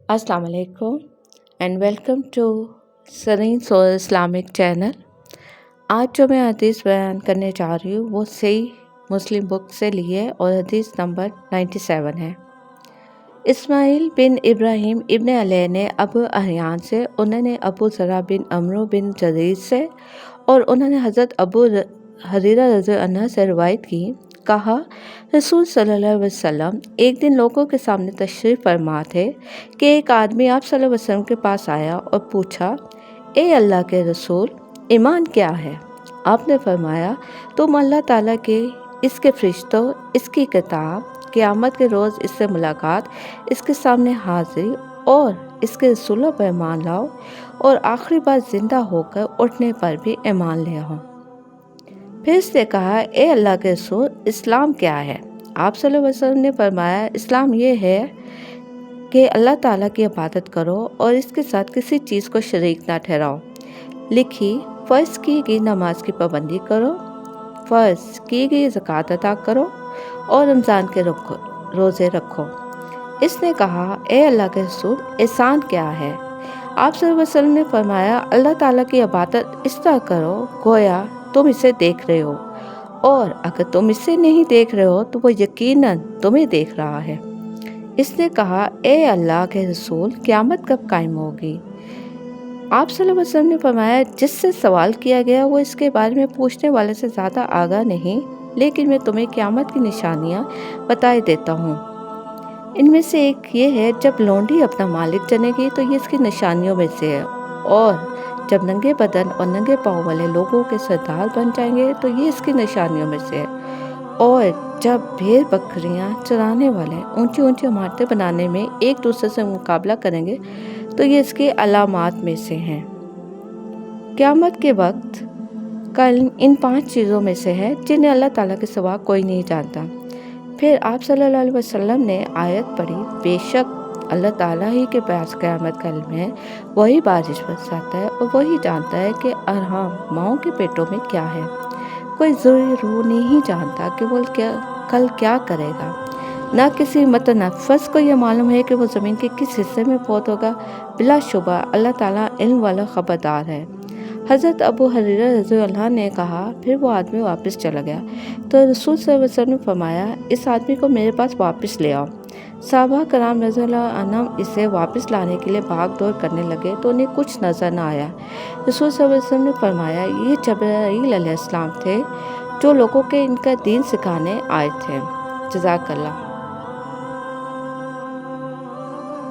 अस्सलाम वालेकुम and welcome to Sareen soul Islamic channel. आज जो मैं हदीस बयान करने जा रही हूँ वो सही मुस्लिम बुक से ली है और हदीस नंबर 97 है। इस्माइल बिन इब्राहिम इब्न अलैह ने अबू अहयान से, उन्होंने अबू ज़रा बिन अमरो बिन जरीद से और उन्होंने हज़रत अबू हरीरा रज़ी अन्हु से रिवायत की। कहा, रसूल सल्लल्लाहु अलैहि वसल्लम एक दिन लोगों के सामने तशरीफ़ फरमा थे कि एक आदमी आप सल्लल्लाहु अलैहि वसल्लम के पास आया और पूछा, ए अल्लाह के रसूल, ईमान क्या है? आपने फरमाया, तुम अल्लाह ताला के, इसके फरिश्तों, इसकी किताब, क़यामत के रोज़ इससे मुलाकात, इसके सामने हाजिरी और इसके रसूलों पर ईमान लाओ और आखिरी बार ज़िंदा होकर उठने पर भी ईमान ले आओ। फिर इसने कहा, ए अल्लाह के रसूल, इस्लाम क्या है? आप सल्लल्लाहु अलैहि वसल्लम ने फरमाया, इस्लाम ये है कि अल्लाह ताला की इबादत करो और इसके साथ किसी चीज़ को शरीक ना ठहराओ। लिखी फ़र्ज़ की गई नमाज की पाबंदी करो, फ़र्ज़ की गई ज़कात अदा करो और रमज़ान के रोज़े रखो। इसने कहा, ए अल्लाह के रसूल, एहसान क्या है? आप सल्लल्लाहु अलैहि वसल्लम ने फरमाया, अल्लाह ताला की इबादत इस तरह करो गोया तुम इसे देख रहे हो, और अगर तुम इसे नहीं देख रहे हो तो वो यकीनन तुम्हें देख रहा है। इसने कहा, ए अल्लाह के रसूल, क़यामत कब कायम होगी? आप सल्लल्लाहु अलैहि वसल्लम ने फरमाया, जिससे सवाल किया गया वो इसके बारे में पूछने वाले से ज़्यादा आगाह नहीं, लेकिन मैं तुम्हें क़यामत की निशानियाँ बताए देता हूँ। इनमें से एक ये है, जब लौंडी अपना मालिक जनेगी तो ये इसकी निशानियों में से है, और जब नंगे बदन और नंगे पाँव वाले लोगों के सरदार बन जाएंगे तो ये इसकी निशानियों में से है, और जब भेड़ बकरियां चराने वाले ऊंची ऊंची इमारतें बनाने में एक दूसरे से मुकाबला करेंगे तो ये इसकी अलामात में से हैं। क़यामत के वक्त कल इन 5 चीज़ों में से है जिन्हें अल्लाह ताला के सिवा कोई नहीं जानता। फिर आप सल्लल्लाहु अलैहि वसल्लम ने आयत पढ़ी, बेशक अल्लाह ताला ही के पास क़यामत का इल्म है, वही बारिश बरसाता है और वही जानता है कि अरहम माओं के पेटों में क्या है। कोई ज़रूर नहीं जानता कि वो कल क्या करेगा। ना किसी मुतनफ़्फ़िस को यह मालूम है कि वो ज़मीन के किस हिस्से में फौत होगा। बिलाशुबा अल्लाह ताला इल्म वाला खबरदार है। हज़रत अबू हरीरा रज़ी अल्लाह अन्हु ने कहा, फिर वो आदमी वापस चला गया तो रसूल सल्लल्लाहु अलैहि वसल्लम ने फरमाया, इस आदमी को मेरे पास वापस ले आओ। सहाबा कराम रज़ी अल्लाह अन्हुम इसे वापस लाने के लिए भाग दौड़ करने लगे तो उन्हें कुछ नज़र न आया। रसूल सल्लल्लाहु अलैहि वसल्लम ने फरमाया, ये जबराईल अलैहिस्सलाम थे जो लोगों के इनका दीन सिखाने आए थे। जज़ाकल्लाह।